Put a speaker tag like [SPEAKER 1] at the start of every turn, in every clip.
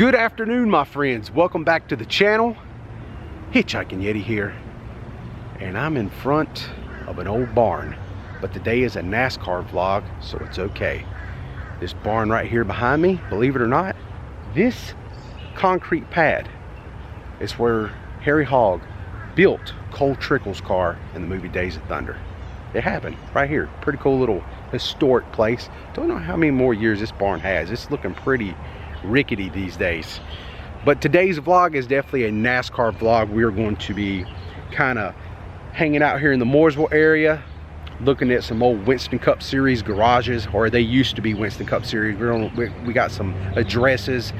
[SPEAKER 1] Good afternoon, my friends. Welcome back to the channel. Hitchhiking Yeti here, and I'm in front of an old barn, but today is a NASCAR vlog, so it's okay. This barn right here behind me, believe it or not, this concrete pad is where Harry Hogg built Cole Trickle's car in the movie Days of Thunder. It happened right here. Pretty cool little historic place. Don't know how many more years this barn has. It's looking pretty rickety these days. But today's vlog is definitely a NASCAR vlog. We're going to be kind of hanging out here in the Mooresville area, looking at some old Winston Cup Series garages, or they used to be Winston Cup Series. We got some addresses,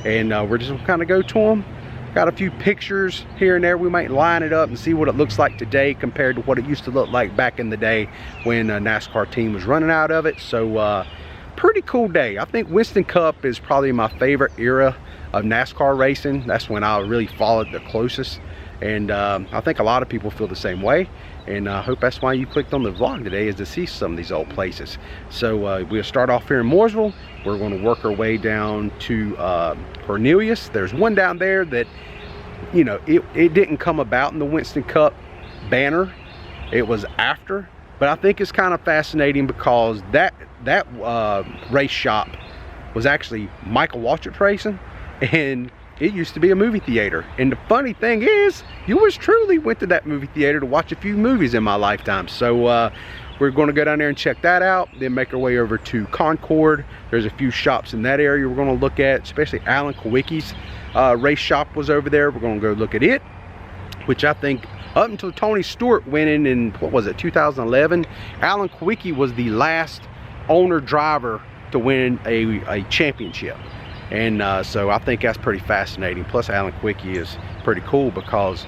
[SPEAKER 1] and we're just gonna kind of go to them. Got a few pictures here and there. We might line it up and see what it looks like today compared to what it used to look like back in the day when a NASCAR team was running out of it. So pretty cool day. I think Winston Cup is probably my favorite era of NASCAR racing. That's when I really followed the closest, and I think a lot of people feel the same way, and I hope that's why you clicked on the vlog today, is to see some of these old places. So we'll start off here in Mooresville. We're going to work our way down to Cornelius. There's one down there that, you know, it didn't come about in the Winston Cup banner. It was after, but I think it's kind of fascinating because that race shop was actually Michael Waltrip Racing, and it used to be a movie theater. And the funny thing is, yours truly went to that movie theater to watch a few movies in my lifetime. So we're going to go down there and check that out, then make our way over to Concord. There's a few shops in that area we're going to look at, especially Alan Kulwicki's race shop was over there. We're going to go look at it, which I think up until Tony Stewart went in what was it, 2011, Alan Kulwicki was the last owner driver to win a championship. And so I think that's pretty fascinating. Plus Alan Kulwicki is pretty cool because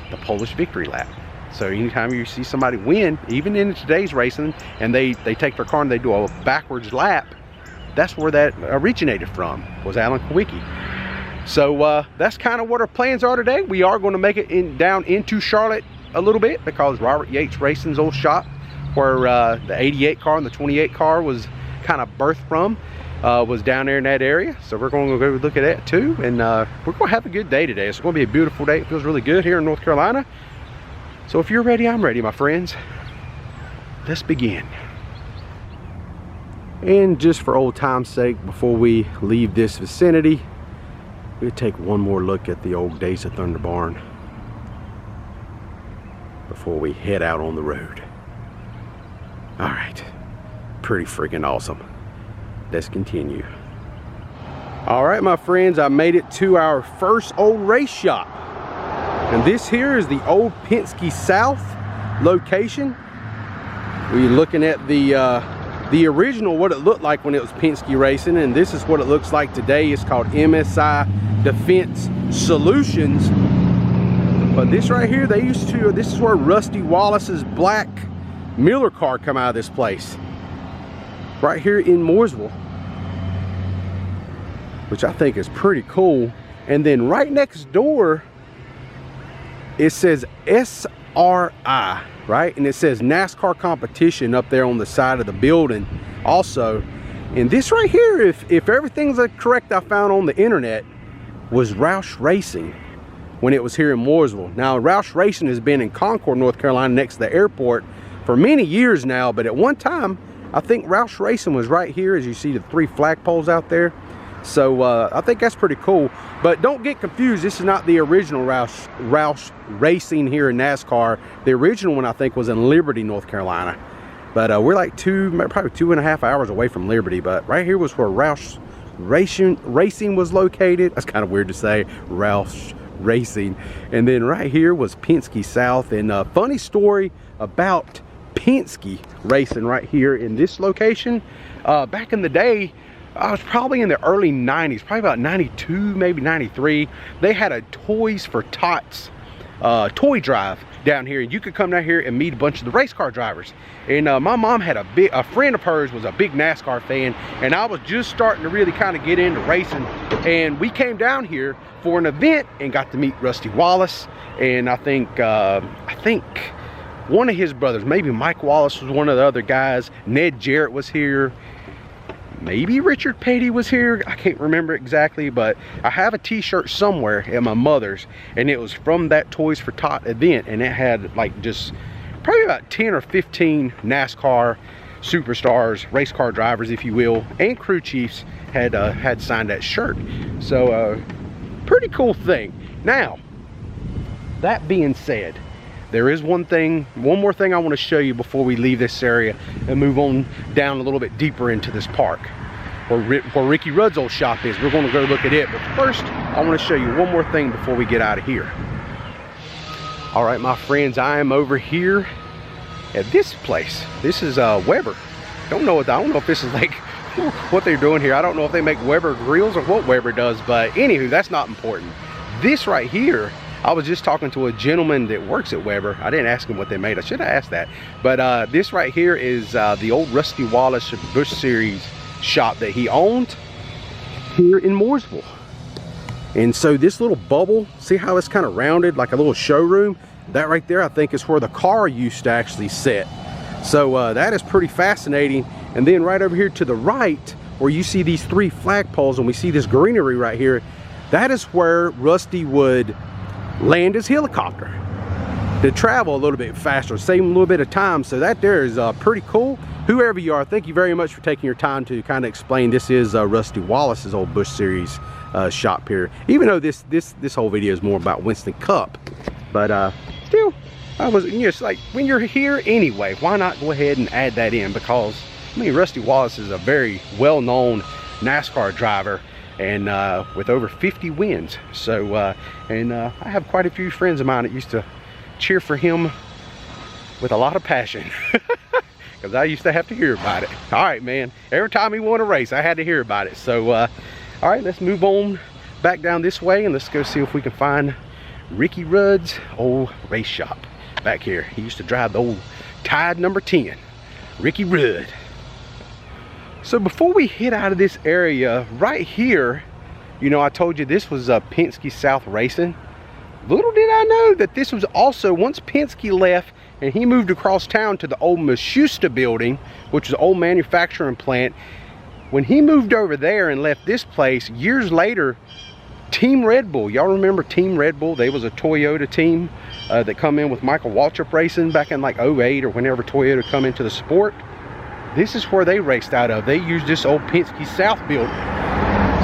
[SPEAKER 1] the Polish victory lap. So anytime you see somebody win, even in today's racing, and they take their car and they do a backwards lap, that's where that originated from, was Alan Kulwicki. So that's kind of what our plans are today. We are going to make it down into Charlotte a little bit because Robert Yates Racing's old shop, where the 88 car and the 28 car was kind of birthed from, was down there in that area. So we're going to go look at that too, and we're going to have a good day today. It's going to be a beautiful day. It feels really good here in North Carolina. So if you're ready, I'm ready, my friends. Let's begin. And just for old time's sake, before we leave this vicinity, we'll take one more look at the old Days of Thunder barn before we head out on the road. All right, pretty freaking awesome. Let's continue. All right, my friends, I made it to our first old race shop. And this here is the old Pinsky South location. We're looking at the original, what it looked like when it was Penske Racing, and this is what it looks like today. It's called MSI Defense Solutions. But this right here, this is where Rusty Wallace's black Miller car come out of this place. Right here in Mooresville, which I think is pretty cool. And then right next door, it says SRI, right? And it says NASCAR competition up there on the side of the building also. And this right here, if everything's correct, I found on the internet, was Roush Racing when it was here in Mooresville. Now Roush Racing has been in Concord, North Carolina, next to the airport for many years now, but at one time I think Roush Racing was right here, as you see the 3 flagpoles out there. So I think that's pretty cool. But don't get confused, this is not the original Roush Racing here in NASCAR. The original one I think was in Liberty, North Carolina. But we're like probably 2.5 hours away from Liberty. But right here was where Roush Racing was located. That's kind of weird to say, Roush Racing. And then right here was Pinsky South. And a funny story about Penske Racing right here in this location. Back in the day, I was probably in the early 90s, probably about 92, maybe 93. They had a Toys for Tots toy drive down here. You could come down here and meet a bunch of the race car drivers. And my mom had a friend of hers was a big NASCAR fan, and I was just starting to really kind of get into racing. And we came down here for an event and got to meet Rusty Wallace. And I think one of his brothers, maybe Mike Wallace was one of the other guys. Ned Jarrett was here. maybe Richard Petty was here. I can't remember exactly, but I have a t-shirt somewhere at my mother's, and it was from that Toys for Tot event, and it had like just probably about 10 or 15 NASCAR superstars, race car drivers, if you will, and crew chiefs had signed that shirt. So pretty cool thing. Now, that being said, there is one more thing I want to show you before we leave this area and move on down a little bit deeper into this park where Ricky Rudd's old shop is. We're going to go look at it, but first I want to show you one more thing before we get out of here. All right, my friends, I am over here at this place. This is Weber. I don't know if this is like what they're doing here. I don't know if they make Weber grills or what Weber does, but anywho, that's not important. This right here, I was just talking to a gentleman that works at Weber. I didn't ask him what they made. I should have asked that. But this right here is the old Rusty Wallace Busch Series shop that he owned here in Mooresville. And so this little bubble, see how it's kind of rounded like a little showroom? That right there, I think, is where the car used to actually sit. So that is pretty fascinating. And then right over here to the right, where you see these 3 flagpoles and we see this greenery right here, that is where Rusty would land his helicopter to travel a little bit faster, save him a little bit of time. So that there is pretty cool. Whoever you are, thank you very much for taking your time to kind of explain. This is Rusty Wallace's old Busch Series shop here, even though this whole video is more about Winston Cup, but still, I was just like, when you're here anyway, why not go ahead and add that in? Because I mean, Rusty Wallace is a very well-known NASCAR driver, and with over 50 wins. So I have quite a few friends of mine that used to cheer for him with a lot of passion, because I used to have to hear about it. All right, man, every time he won a race I had to hear about it. So all right, let's move on back down this way and let's go see if we can find Ricky Rudd's old race shop back here. He used to drive the old Tide number 10, Ricky Rudd. So before we head out of this area right here, you know, I told you this was Pinsky South Racing. Little did I know that this was also, once Penske left and he moved across town to the old Maschusta building, which was an old manufacturing plant. When he moved over there and left this place, years later, Team Red Bull, y'all remember Team Red Bull? They was a Toyota team that come in with Michael Waltrip Racing back in like 08 or whenever Toyota come into the sport. This is where they raced out of. They used this old Penske South building.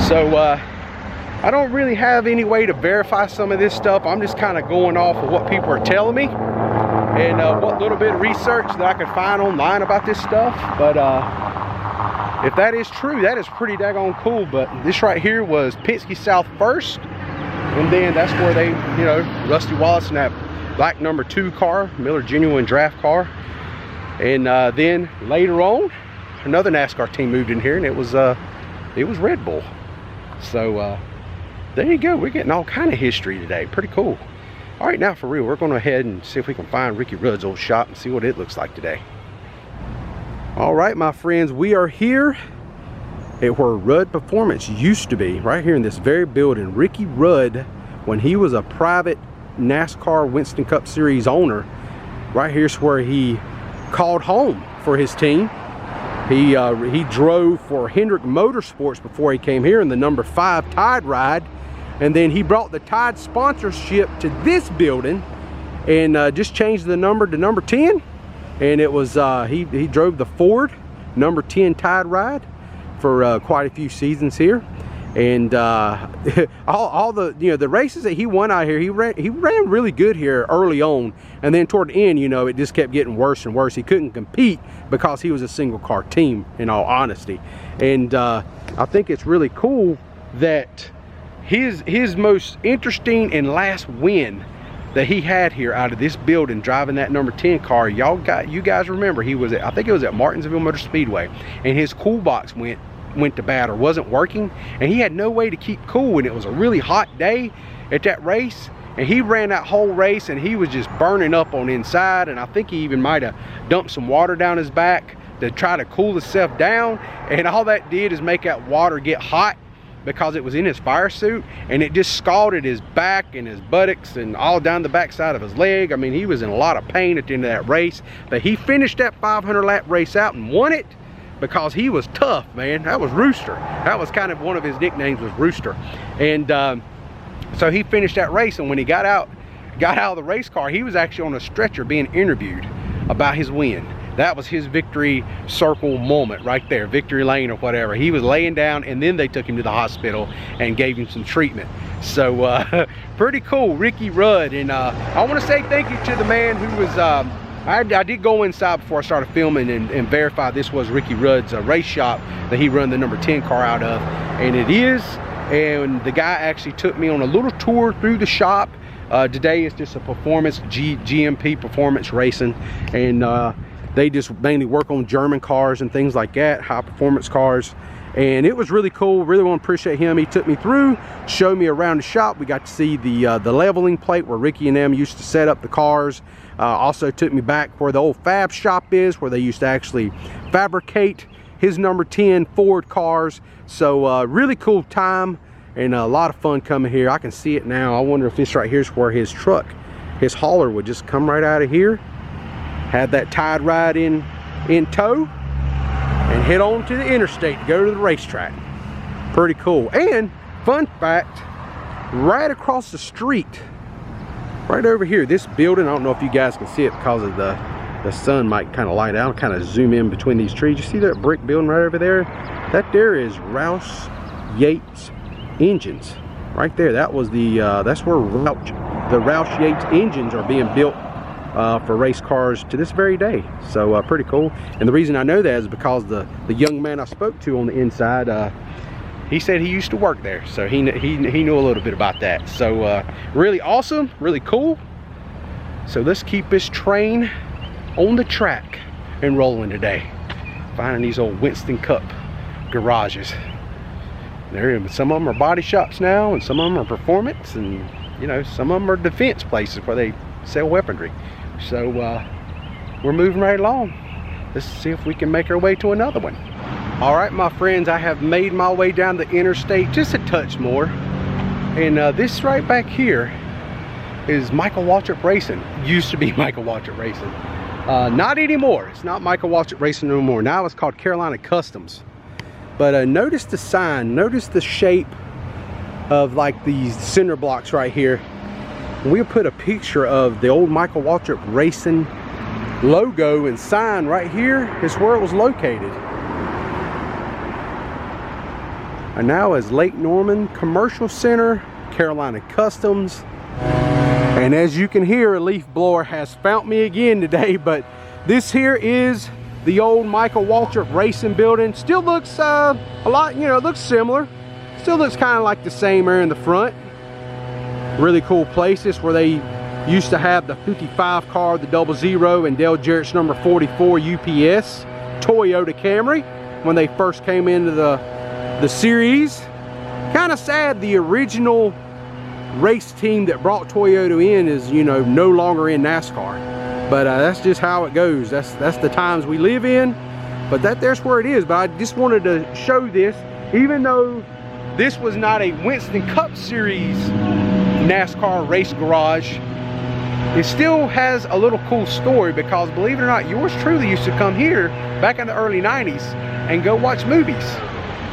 [SPEAKER 1] So I don't really have any way to verify some of this stuff. I'm just kind of going off of what people are telling me and what little bit of research that I could find online about this stuff. But if that is true, that is pretty daggone cool. But this right here was Penske South first, and then that's where they, you know, Rusty Wallace in that black number 2 car, Miller Genuine draft car. And then later on, another NASCAR team moved in here, and it was Red Bull. So there you go. We're getting all kind of history today. Pretty cool. All right, now for real, we're going to head and see if we can find Ricky Rudd's old shop and see what it looks like today. All right, my friends, we are here at where Rudd Performance used to be, right here in this very building. Ricky Rudd, when he was a private NASCAR Winston Cup Series owner, right here's where he called home for his team. He drove for Hendrick Motorsports before he came here in the number 5 Tide ride, and then he brought the Tide sponsorship to this building and just changed the number to number 10. And it was he drove the Ford number 10 Tide ride for quite a few seasons here. And all the, you know, the races that he won out here, he ran really good here early on, and then toward the end, you know, it just kept getting worse and worse. He couldn't compete because he was a single car team, in all honesty. And I think it's really cool that his most interesting and last win that he had here out of this building, driving that number 10 car, you guys remember, he was at, I think it was at Martinsville Motor Speedway, and his cool box went to bad or wasn't working, and he had no way to keep cool, and it was a really hot day at that race, and he ran that whole race and he was just burning up on inside, and I think he even might have dumped some water down his back to try to cool himself down, and all that did is make that water get hot because it was in his fire suit, and it just scalded his back and his buttocks and all down the back side of his leg. I mean, he was in a lot of pain at the end of that race, but he finished that 500 lap race out and won it. because he was tough, man. That was Rooster. That was kind of one of his nicknames, was Rooster. And so he finished that race, and when he got out of the race car, he was actually on a stretcher being interviewed about his win. That was his victory circle moment right there, victory lane or whatever. He was laying down, and then they took him to the hospital and gave him some treatment. So pretty cool, Ricky Rudd. And I want to say thank you to the man who was, I did go inside before I started filming and verify this was Ricky Rudd's race shop that he run the number 10 car out of. And it is, and the guy actually took me on a little tour through the shop. Today is just a performance, GMP performance racing. And they just mainly work on German cars and things like that, high performance cars. And it was really cool. Really want to appreciate him. He took me through, showed me around the shop. We got to see the leveling plate where Ricky and them used to set up the cars. Also took me back where the old fab shop is, where they used to actually fabricate his number 10 Ford cars. So really cool time and a lot of fun coming here. I can see it now. I wonder if this right here is where his truck, his hauler, would just come right out of here. Had that tied right in tow and head on to the interstate to go to the racetrack. Pretty cool. And fun fact, right across the street, right over here, this building, I don't know if you guys can see it because of the sun might kind of light out, kind of zoom in between these trees. You see that brick building right over there? That there is Robert Yates Engines right there. That was the that's where the Robert Yates engines are being built for race cars to this very day. So pretty cool. And the reason I know that is because the young man I spoke to on the inside, he said he used to work there, so he knew a little bit about that. So really awesome, really cool. So let's keep this train on the track and rolling today, finding these old Winston Cup garages. Some of them are body shops now, and some of them are performance, and you know, some of them are defense places where they sell weaponry. So we're moving right along. Let's see if we can make our way to another one. All right, my friends, I have made my way down the interstate just a touch more, and this right back here is Michael Waltrip Racing. Used to be Michael Waltrip Racing. Not anymore. It's not Michael Waltrip Racing no more. Now it's called Carolina Customs. But notice the sign, notice the shape of like these cinder blocks right here. We'll put a picture of the old Michael Waltrip Racing logo and sign right here is where it was located. And now is Lake Norman Commercial Center, Carolina Customs. And as you can hear, a leaf blower has found me again today, but this here is the old Michael Waltrip Racing building. Still looks a lot, you know, it looks similar. Still looks kind of like the same area in the front. Really cool places where they used to have the 55 car, the 00, and Dale Jarrett's number 44 UPS Toyota Camry when they first came into the series. Kind of sad the original race team that brought Toyota in is, you know, no longer in NASCAR. But that's just how it goes. That's the times we live in. But there's where it is. But I just wanted to show this, even though this was not a Winston Cup Series NASCAR race garage, it still has a little cool story, because believe it or not, yours truly used to come here back in the early 90s and go watch movies.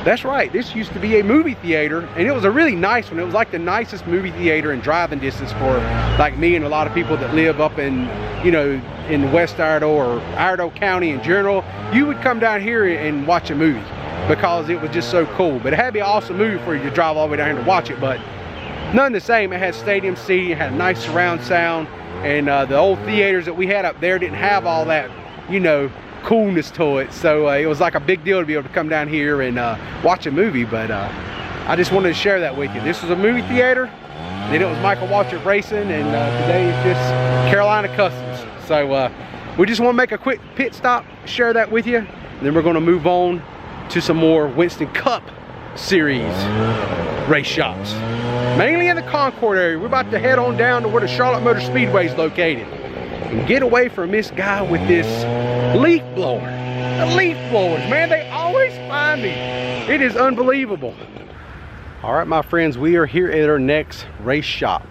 [SPEAKER 1] That's right, this used to be a movie theater, and it was a really nice one. It was like the nicest movie theater in driving distance for like me and a lot of people that live up in, you know, in West Iredell or Iredell County in general. You would come down here and watch a movie because it was just so cool. But it had to be an awesome movie for you to drive all the way down here to watch it. But none the same. It had stadium seating, it had a nice surround sound, and the old theaters that we had up there didn't have all that, you know, coolness to it. So it was like a big deal to be able to come down here and watch a movie. But I just wanted to share that with you. This was a movie theater, then it was Michael Waltrip Racing, and today it's just Carolina Customs. So we just want to make a quick pit stop, share that with you, and then we're going to move on to some more Winston Cup Series race shops, mainly in the Concord area. We're about to head on down to where the Charlotte Motor Speedway is located and get away from this guy with this leaf blower. The leaf blowers, man, they always find me. It is unbelievable. All right, my friends, we are here at our next race shop.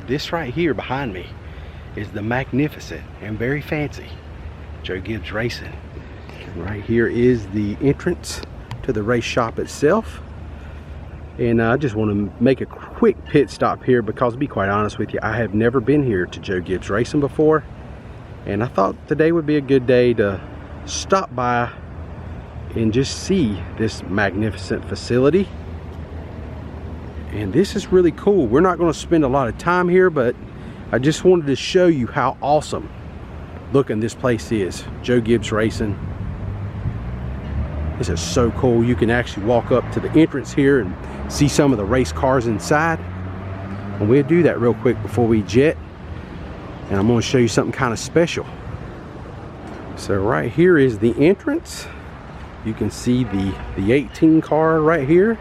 [SPEAKER 1] This right here behind me is the magnificent and very fancy Gibbs Racing. Right here is the entrance to the race shop itself. And I just want to make a quick pit stop here because, to be quite honest with you, I have never been here to Joe Gibbs Racing before. And I thought today would be a good day to stop by and just see this magnificent facility. And this is really cool. We're not going to spend a lot of time here, but I just wanted to show you how awesome looking this place is. Joe Gibbs Racing. This is so cool. You can actually walk up to the entrance here and see some of the race cars inside. And we'll do that real quick before we jet. And I'm going to show you something kind of special. So right here is the entrance. You can see the 18 car right here.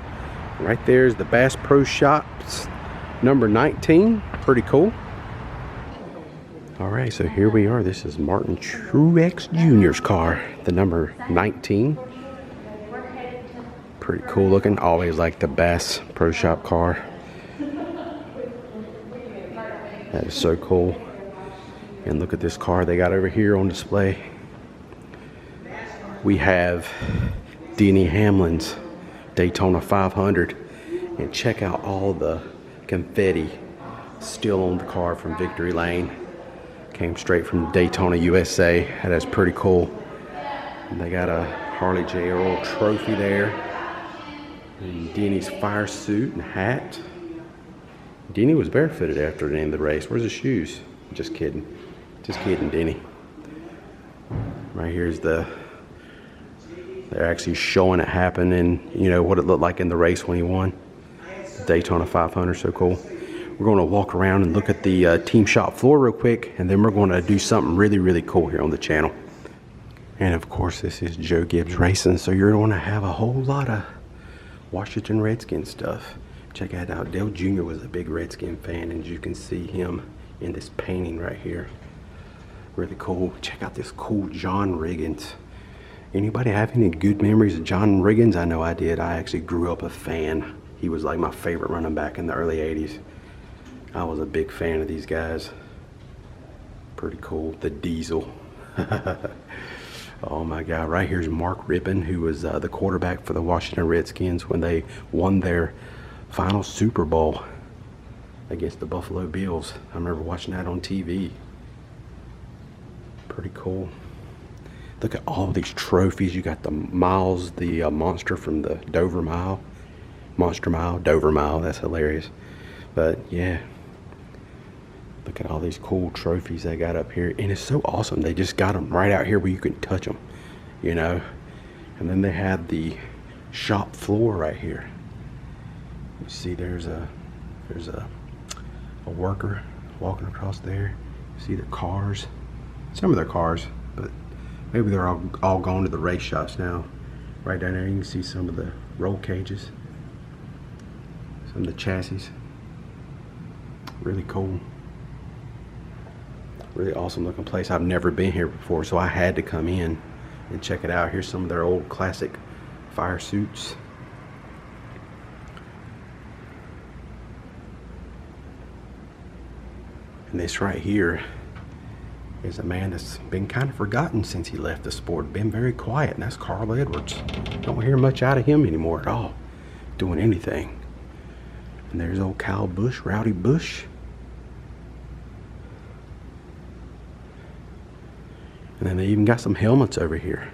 [SPEAKER 1] Right there is the Bass Pro Shops number 19. Pretty cool. All right, so here we are. This is Martin Truex Jr.'s car, the number 19. Pretty cool looking. Always like the Bass Pro Shop car. That is so cool. And look at this car they got over here on display. We have Denny Hamlin's Daytona 500. And check out all the confetti still on the car from Victory Lane. Came straight from Daytona, USA. That is pretty cool. And they got a Harley J. Earl trophy there. And Denny's fire suit and hat. Denny was barefooted after the end of the race. Where's his shoes? Just kidding. Just kidding, Denny. Right here's they're actually showing it happen and you know what it looked like in the race when he won. Daytona 500, so cool. We're going to walk around and look at the team shop floor real quick, and then we're going to do something really, really cool here on the channel. And of course, this is Joe Gibbs Racing, so you're going to have a whole lot of Washington Redskins stuff. Check that out. Dale Jr. was a big Redskin fan, and you can see him in this painting right here. Really cool. Check out this cool John Riggins. Anybody have any good memories of John Riggins? I know I did. I actually grew up a fan. He was like my favorite running back in the early 80s. I was a big fan of these guys. Pretty cool. The Diesel. Oh my God. Right here's Mark Rippon, who was the quarterback for the Washington Redskins when they won their final Super Bowl against the Buffalo Bills. I remember watching that on TV. Pretty cool. Look at all these trophies. You got the Miles, the monster from the Dover Mile. Monster Mile, Dover Mile. That's hilarious. But yeah. Look at all these cool trophies they got up here. And it's so awesome. They just got them right out here where you can touch them. You know. And then they have the shop floor right here. You see there's a worker walking across there. You see the cars. Some of their cars. But maybe they're all gone to the race shops now. Right down there you can see some of the roll cages. Some of the chassis. Really cool. Really awesome looking place. I've never been here before, so I had to come in and check it out. Here's some of their old classic fire suits. And this right here is a man that's been kind of forgotten since he left the sport. Been very quiet, and that's Carl Edwards. Don't hear much out of him anymore at all, doing anything. And there's old Kyle Busch, Rowdy Busch. And then they even got some helmets over here.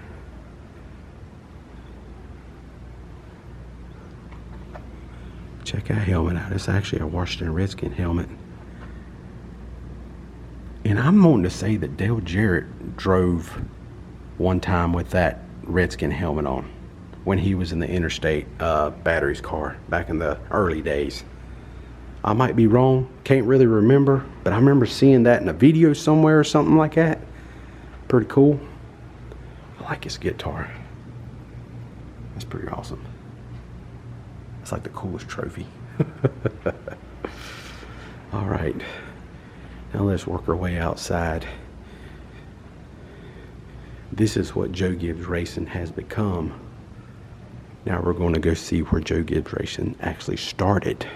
[SPEAKER 1] Check that helmet out. It's actually a Washington Redskin helmet. And I'm wanting to say that Dale Jarrett drove one time with that Redskin helmet on when he was in the Interstate Batteries car back in the early days. I might be wrong, can't really remember, but I remember seeing that in a video somewhere or something like that. Pretty cool. I like his guitar. That's pretty awesome. It's like the coolest trophy. All right. Now let's work our way outside. This is what Joe Gibbs Racing has become. Now we're going to go see where Joe Gibbs Racing actually started.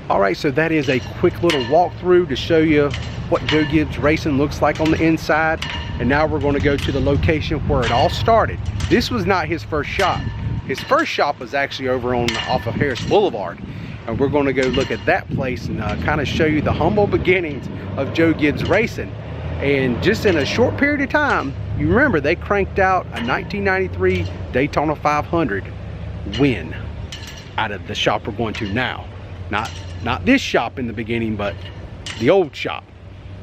[SPEAKER 1] All right, so that is a quick little walkthrough to show you what Joe Gibbs Racing looks like on the inside. And now we're going to go to the location where it all started. This was not his first shop. His first shop was actually over on off of Harris Boulevard. And we're going to go look at that place and kind of show you the humble beginnings of Joe Gibbs Racing. And just in a short period of time, you remember they cranked out a 1993 Daytona 500 win out of the shop we're going to now. Not this shop in the beginning, but the old shop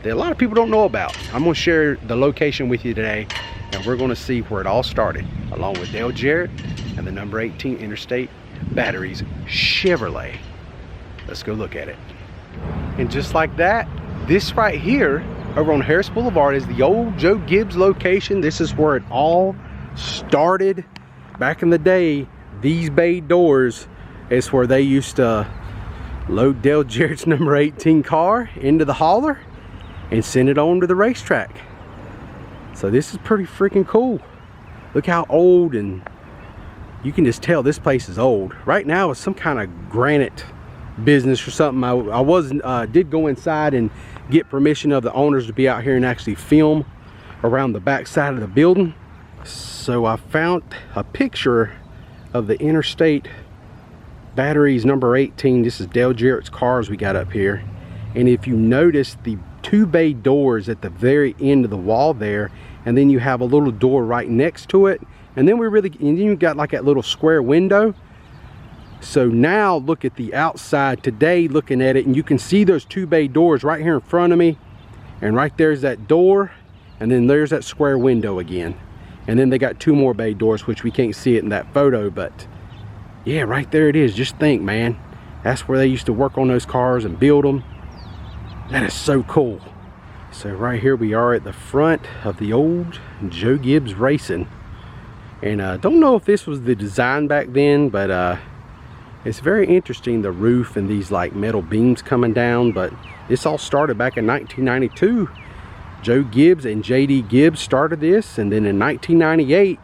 [SPEAKER 1] that a lot of people don't know about. I'm going to share the location with you today, and we're going to see where it all started, along with Dale Jarrett and the number 18 Interstate Batteries Chevrolet. Let's go look at it. And just like that, this right here over on Harris Boulevard is the old Joe Gibbs location. This is where it all started. Back in the day, these bay doors is where they used to load Dale Jarrett's number 18 car into the hauler and send it on to the racetrack. So this is pretty freaking cool. Look how old, and you can just tell this place is old. Right now it's some kind of granite business or something. I did go inside and get permission of the owners to be out here and actually film around the back side of the building. So I found a picture of the Interstate Batteries number 18. This is Dale Jarrett's cars we got up here. And if you notice, the two bay doors at the very end of the wall there, and then you have a little door right next to it, and then you got like that little square window. So now look at the outside today, looking at it, and you can see those two bay doors right here in front of me, and right there's that door, and then there's that square window again. And then they got two more bay doors, which we can't see it in that photo, but yeah, right there it is. Just think, man, that's where they used to work on those cars and build them. That is so cool. So right here we are at the front of the old Joe Gibbs Racing. And don't know if this was the design back then, but it's very interesting, the roof and these like metal beams coming down. But this all started back in 1992. Joe Gibbs and JD Gibbs started this, and then in 1998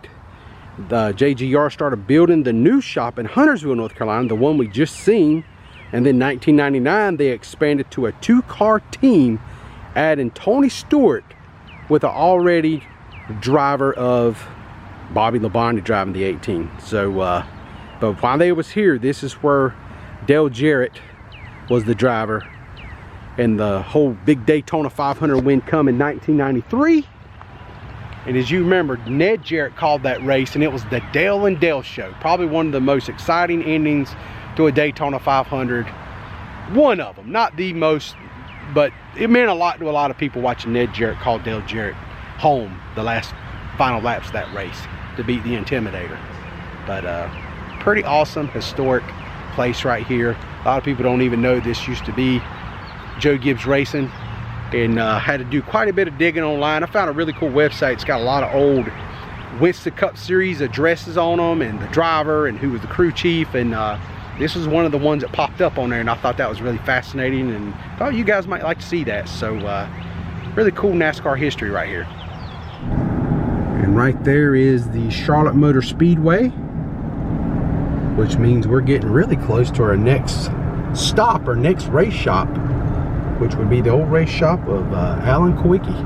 [SPEAKER 1] the JGR started building the new shop in Huntersville, North Carolina, the one we just seen. And then 1999 they expanded to a two-car team, adding Tony Stewart with an already driver of Bobby Labonte driving the 18. So but while they was here, this is where Dale Jarrett was the driver, and the whole big Daytona 500 win come in 1993. And as you remember, Ned Jarrett called that race, and it was the Dale and Dale show. Probably one of the most exciting endings to a Daytona 500. One of them, not the most, but it meant a lot to a lot of people watching Ned Jarrett call Dale Jarrett home the last final laps of that race to beat the Intimidator. But pretty awesome, historic place right here. A lot of people don't even know this used to be Joe Gibbs Racing, and had to do quite a bit of digging online. I found a really cool website. It's got a lot of old Winston Cup Series addresses on them, and the driver and who was the crew chief, and this was one of the ones that popped up on there, and I thought that was really fascinating, and thought you guys might like to see that. So really cool NASCAR history right here. And right there is the Charlotte Motor Speedway, which means we're getting really close to our next stop, our next race shop, which would be the old race shop of Alan Kulwicki.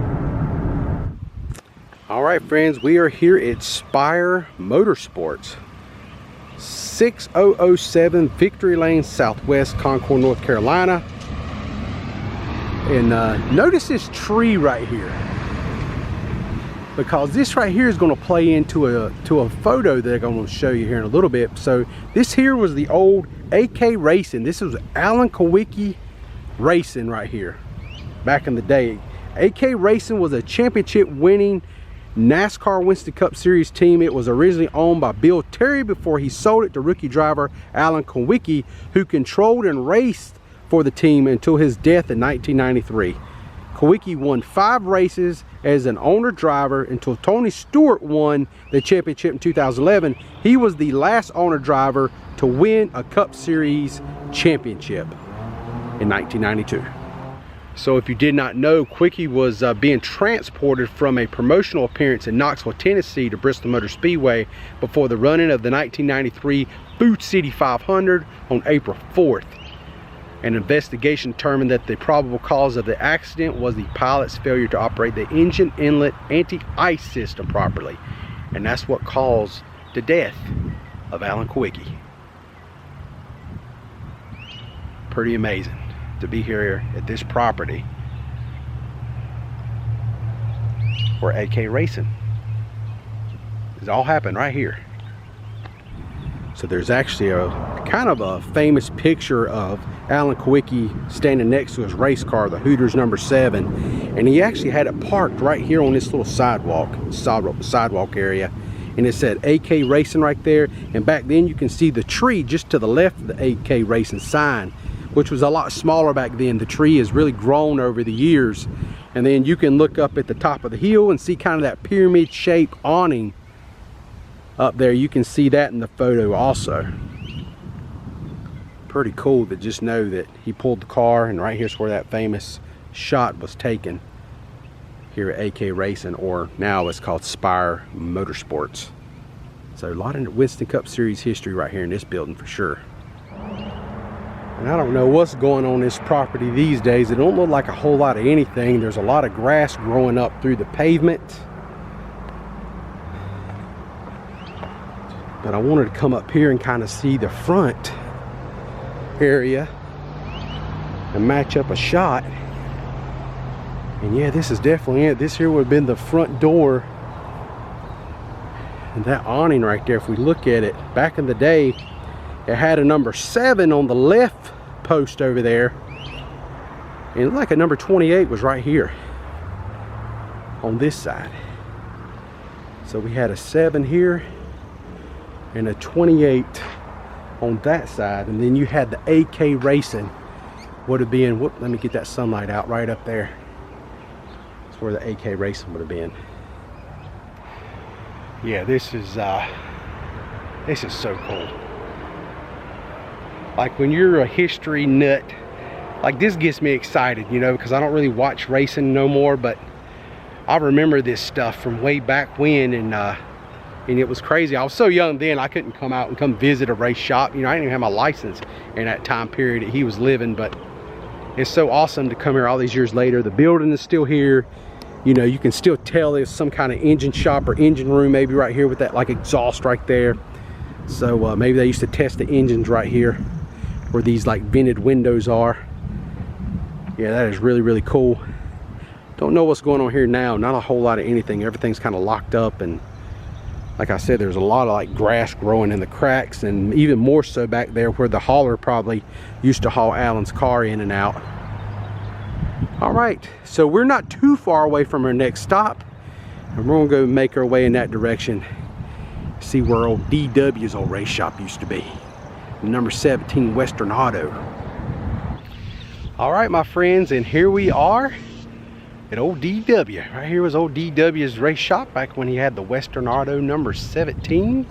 [SPEAKER 1] All right, friends, we are here at Spire Motorsports, 6007 Victory Lane Southwest, Concord, North Carolina. And notice this tree right here, because this right here is going to play into a photo that I'm going to show you here in a little bit. So this here was the old AK Racing. This was Alan Kulwicki Racing right here back in the day. AK Racing was a championship winning NASCAR Winston Cup Series team. It was originally owned by Bill Terry before he sold it to rookie driver Alan Kulwicki, who controlled and raced for the team until his death in 1993. Kulwicki won 5 races as an owner driver until Tony Stewart won the championship in 2011. He was the last owner driver to win a Cup Series championship in 1992. So if you did not know, Kulwicki was being transported from a promotional appearance in Knoxville, Tennessee to Bristol Motor Speedway before the running of the 1993 Food City 500 on April 4th. An investigation determined that the probable cause of the accident was the pilot's failure to operate the engine inlet anti-ice system properly. And that's what caused the death of Alan Kulwicki. Pretty amazing to be here at this property where AK Racing. It all happened right here. So there's actually a kind of a famous picture of Alan Kulwicki standing next to his race car, the Hooters number 7, and he actually had it parked right here on this little sidewalk area, and it said AK Racing right there. And back then you can see the tree just to the left of the AK Racing sign, which was a lot smaller back then. The tree has really grown over the years, and then you can look up at the top of the hill and see kind of that pyramid shaped awning up there. You can see that in the photo also. Pretty cool to just know that he pulled the car, and right here's where that famous shot was taken here at AK Racing, or now it's called Spire Motorsports. So a lot of Winston Cup Series history right here in this building for sure. And I don't know what's going on this property these days. It don't look like a whole lot of anything. There's a lot of grass growing up through the pavement. But I wanted to come up here and kind of see the front area and match up a shot. And yeah, this is definitely it. This here would have been the front door. And that awning right there, if we look at it, back in the day, it had a number 7 on the left post over there. And it looked like a number 28 was right here on this side. So we had a 7 here and a 28 on that side, and then you had the AK Racing would have been, whoop, let me get that sunlight out, right up there. That's where the AK Racing would have been. Yeah, this is so cool. Like when you're a history nut, like this gets me excited, you know, because I don't really watch racing no more, but I remember this stuff from way back when, and it was crazy. I was so young then, I couldn't come out and come visit a race shop. You know, I didn't even have my license in that time period that he was living, but it's so awesome to come here all these years later. The building is still here. You know, you can still tell there's some kind of engine shop or engine room maybe right here with that like exhaust right there. So maybe they used to test the engines right here where these like vented windows are. Yeah, that is really, really cool. Don't know what's going on here now. Not a whole lot of anything. Everything's kind of locked up, and like I said, there's a lot of like grass growing in the cracks, and even more so back there where the hauler probably used to haul Alan's car in and out. All right, so we're not too far away from our next stop, and we're gonna go make our way in that direction, see where old DW's old race shop used to be, number 17 Western Auto. All right, my friends, and here we are at old DW. Right here was old DW's race shop back when he had the Western Auto number 17.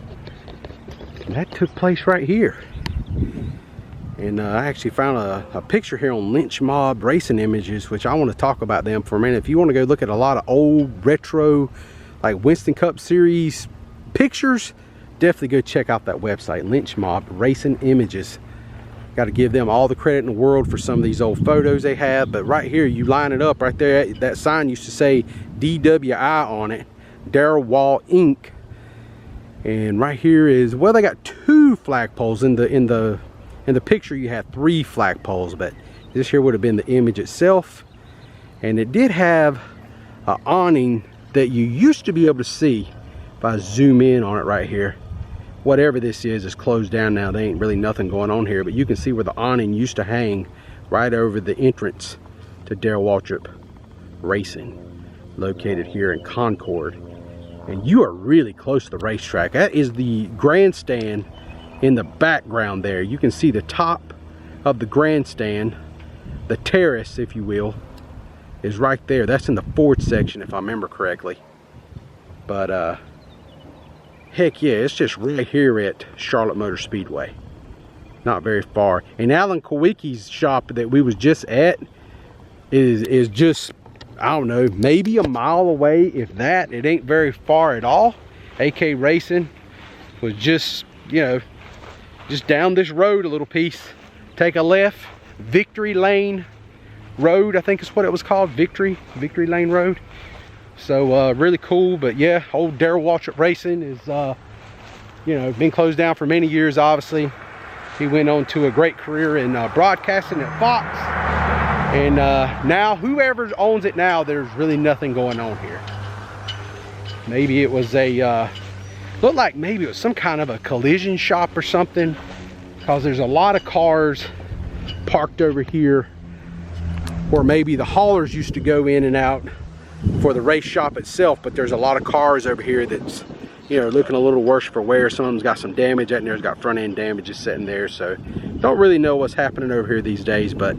[SPEAKER 1] And that took place right here. And I actually found a picture here on Lynch Mob Racing Images, which I want to talk about them for a minute. If you want to go look at a lot of old retro like Winston Cup Series pictures, definitely go check out that website, Lynch Mob Racing Images. Got to give them all the credit in the world for some of these old photos they have. But right here, you line it up right there, that sign used to say DWI on it, Darrell Wall Inc. And right here is, well, they got 2 flagpoles. In the picture you had 3 flagpoles, but this here would have been the image itself. And it did have an awning that you used to be able to see if I zoom in on it right here. Whatever this is closed down now. There ain't really nothing going on here, but you can see where the awning used to hang right over the entrance to Darrell Waltrip Racing, located here in Concord. And you are really close to the racetrack. That is the grandstand in the background there. You can see the top of the grandstand, the terrace, if you will, is right there. That's in the Ford section, if I remember correctly. But heck yeah, it's just right here at Charlotte Motor Speedway. Not very far. And Alan Kulwicki's shop that we was just at is just, I don't know, maybe a mile away, if that. It ain't very far at all. AK Racing was just, you know, just down this road a little piece. Take a left, Victory Lane Road, I think is what it was called, Victory Lane Road. So really cool. But yeah, old Darrell Waltrip Racing is you know, been closed down for many years. Obviously he went on to a great career in broadcasting at Fox, and now whoever owns it now, there's really nothing going on here. Maybe it was a looked like maybe it was some kind of a collision shop or something, because there's a lot of cars parked over here where maybe the haulers used to go in and out for the race shop itself. But there's a lot of cars over here that's, you know, looking a little worse for wear. Some of them's got some damage. That there's got front end damage just sitting there. So don't really know what's happening over here these days, but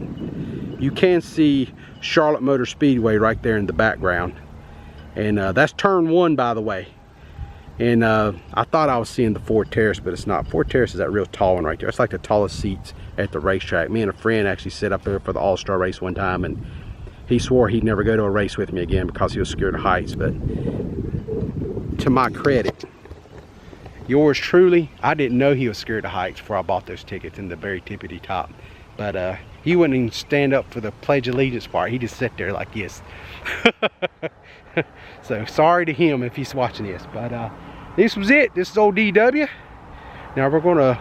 [SPEAKER 1] you can see Charlotte Motor Speedway right there in the background. And that's turn 1, by the way. And I thought I was seeing the Ford Terrace, but it's not. Ford Terrace is that real tall one right there. It's like the tallest seats at the racetrack. Me and a friend actually sat up there for the All-Star race one time, and he swore he'd never go to a race with me again because he was scared of heights. But to my credit, yours truly, I didn't know he was scared of heights before I bought those tickets in the very tippity top. But he wouldn't even stand up for the Pledge of Allegiance part. He just sat there like this. So sorry to him if he's watching this. But this was it. This is old DW. Now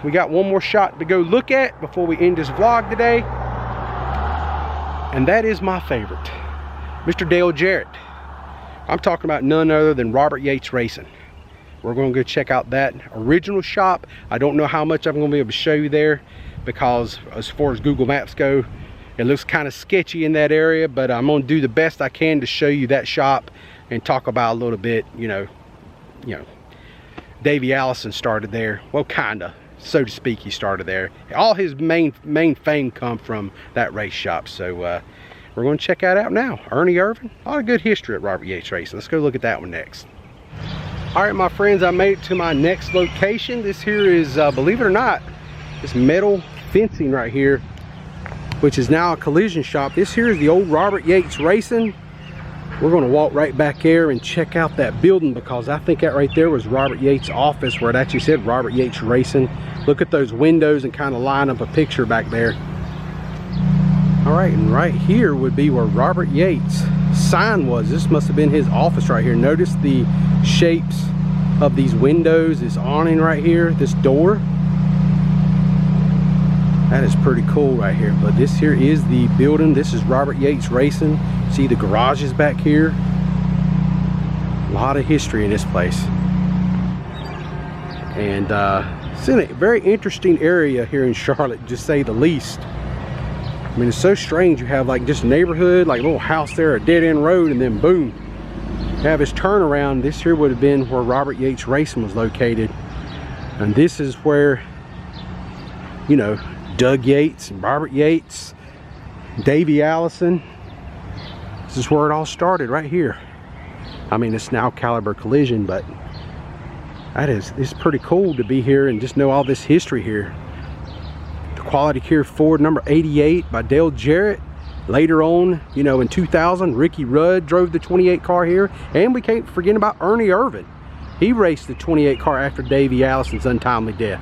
[SPEAKER 1] we got one more shot to go look at before we end this vlog today. And that is my favorite, Mr. Dale Jarrett. I'm talking about none other than Robert Yates Racing. We're going to go check out that original shop. I don't know how much I'm going to be able to show you there, because as far as Google Maps go, it looks kind of sketchy in that area. But I'm going to do the best I can to show you that shop and talk about a little bit, you know, Davey Allison started there. Well, kinda, so to speak, he started there. All his main fame come from that race shop. So we're going to check that out now. Ernie Irvan, a lot of good history at Robert Yates Racing. Let's go look at that one next. All right, my friends, I made it to my next location. This here is, believe it or not, this metal fencing right here, which is now a collision shop. This here is the old Robert Yates Racing. We're going to walk right back there and check out that building, because I think that right there was Robert Yates' office, where it actually said Robert Yates Racing. Look at those windows and kind of line up a picture back there. All right, and right here would be where Robert Yates' sign was. This must have been his office right here. Notice the shapes of these windows, this awning right here, this door. That is pretty cool right here. But this here is the building. This is Robert Yates Racing. See the garages back here. A lot of history in this place. And it's in a very interesting area here in Charlotte, to say the least. I mean, it's so strange. You have like just neighborhood, like a little house there, a dead end road, and then boom, you have his turnaround. This here would have been where Robert Yates Racing was located. And this is where, you know, Doug Yates and Robert Yates, Davey Allison. This is where it all started, right here. I mean, it's now Caliber Collision, but it's pretty cool to be here and just know all this history here. The Quality Care Ford number 88 by Dale Jarrett. Later on, you know, in 2000, Ricky Rudd drove the 28 car here. And we can't forget about Ernie Irvan. He raced the 28 car after Davey Allison's untimely death.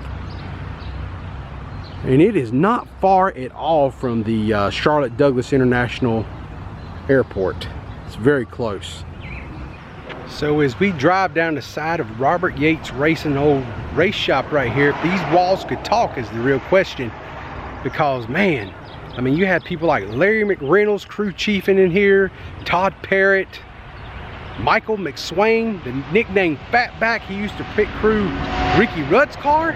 [SPEAKER 1] And it is not far at all from the Charlotte Douglas International Airport. It's very close. So as we drive down the side of Robert Yates Racing old race shop right here, if these walls could talk is the real question. Because man, I mean, you had people like Larry McReynolds, crew chiefing in here, Todd Parrott, Michael McSwain, the nickname Fatback. He used to pit crew Ricky Rudd's car.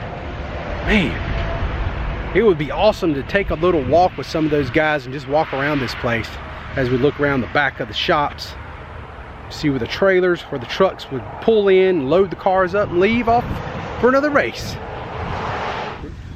[SPEAKER 1] Man, it would be awesome to take a little walk with some of those guys and just walk around this place as we look around the back of the shops. See where the trailers, where the trucks would pull in, load the cars up, and leave off for another race.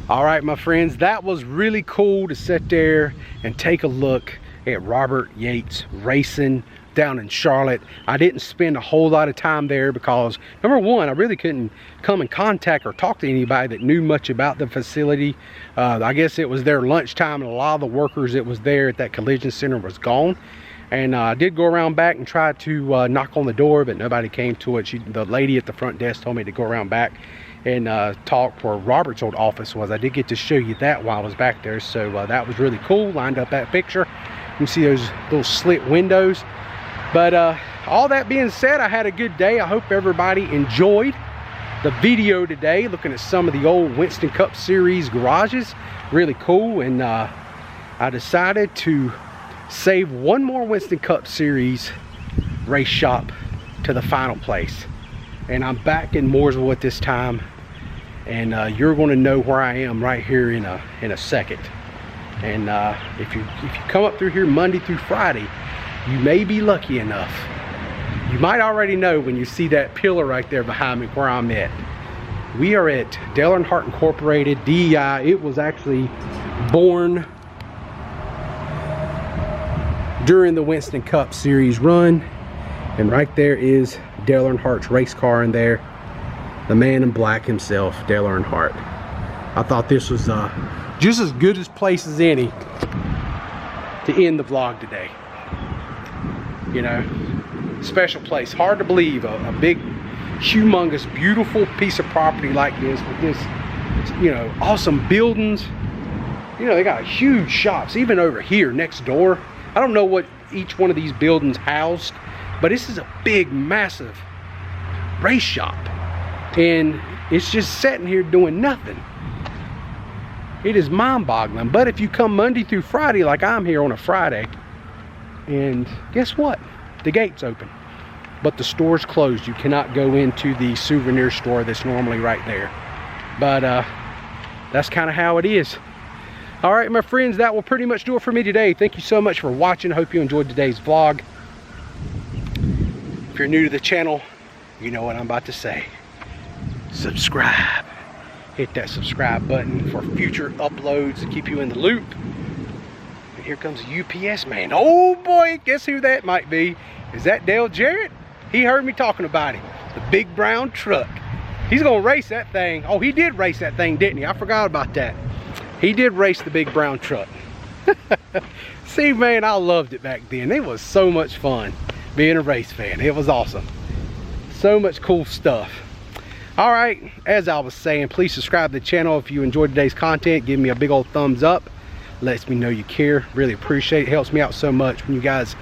[SPEAKER 1] All right, my friends, that was really cool to sit there and take a look at Robert Yates Racing down in Charlotte. I didn't spend a whole lot of time there because, number one, I really couldn't come in contact or talk to anybody that knew much about the facility. I guess it was their lunchtime, and a lot of the workers that was there at that collision center was gone. And I did go around back and try to knock on the door, but nobody came to it. The lady at the front desk told me to go around back and talk where Robert's old office was. I did get to show you that while I was back there, so that was really cool. Lined up that picture. You can see those little slit windows. But all that being said, I had a good day. I hope everybody enjoyed the video today, looking at some of the old Winston Cup Series garages. Really cool. And I decided to save one more Winston Cup Series race shop to the final place. And I'm back in Mooresville at this time, and you're going to know where I am right here in a second. And if you come up through here Monday through Friday, you may be lucky enough. You might already know when you see that pillar right there behind me where I'm at. We are at Dale & Hart Incorporated, DEI. It was actually born during the Winston Cup Series run. And right there is Dale Earnhardt's race car in there. The man in black himself, Dale Earnhardt. I thought this was just as good a place as any to end the vlog today. You know, special place. Hard to believe a big, humongous, beautiful piece of property like this with this, you know, awesome buildings. You know, they got huge shops even over here next door. I don't know what each one of these buildings housed, but this is a big, massive race shop, and it's just sitting here doing nothing. It is mind-boggling. But if you come Monday through Friday, like I'm here on a Friday, and guess what? The gate's open, but the store's closed. You cannot go into the souvenir store that's normally right there. But that's kind of how it is. All right, my friends, that will pretty much do it for me today. Thank you so much for watching. I hope you enjoyed today's vlog. If you're new to the channel, you know what I'm about to say. Subscribe. Hit that subscribe button for future uploads to keep you in the loop. And here comes a UPS man. Oh boy, guess who that might be? Is that Dale Jarrett? He heard me talking about him. The big brown truck. He's gonna race that thing. Oh, he did race that thing, didn't he? I forgot about that. He did race the big brown truck. See, man, I loved it back then. It was so much fun being a race fan. It was awesome. So much cool stuff. All right, as I was saying, please subscribe to the channel if you enjoyed today's content. Give me a big old thumbs up. Lets me know you care. Really appreciate it. Helps me out so much when you guys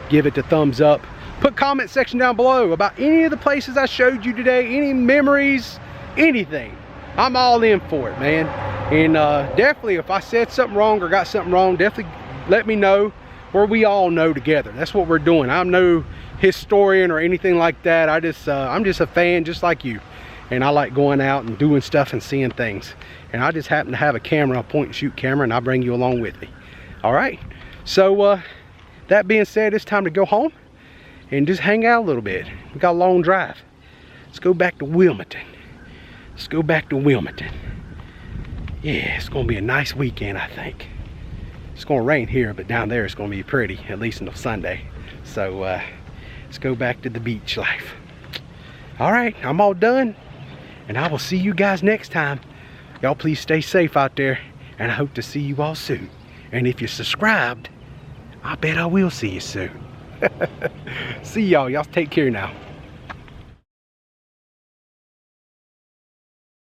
[SPEAKER 1] give it the thumbs up. Put comment section down below about any of the places I showed you today, any memories, anything. I'm all in for it, man. And definitely, if I said something wrong or got something wrong, definitely let me know, where we all know together. That's what we're doing. I'm no historian or anything like that. I'm just a fan just like you. And I like going out and doing stuff and seeing things. And I just happen to have a camera, a point and shoot camera, and I'll bring you along with me. All right. So that being said, it's time to go home and just hang out a little bit. We got a long drive. Let's go back to Wilmington. Let's go back to Wilmington. Yeah, it's gonna be a nice weekend, I think. It's gonna rain here, but down there it's gonna be pretty, at least until Sunday. So let's go back to the beach life. All right, I'm all done, and I will see you guys next time. Y'all please stay safe out there, and I hope to see you all soon. And if you're subscribed, I bet I will see you soon. See y'all. Y'all take care now.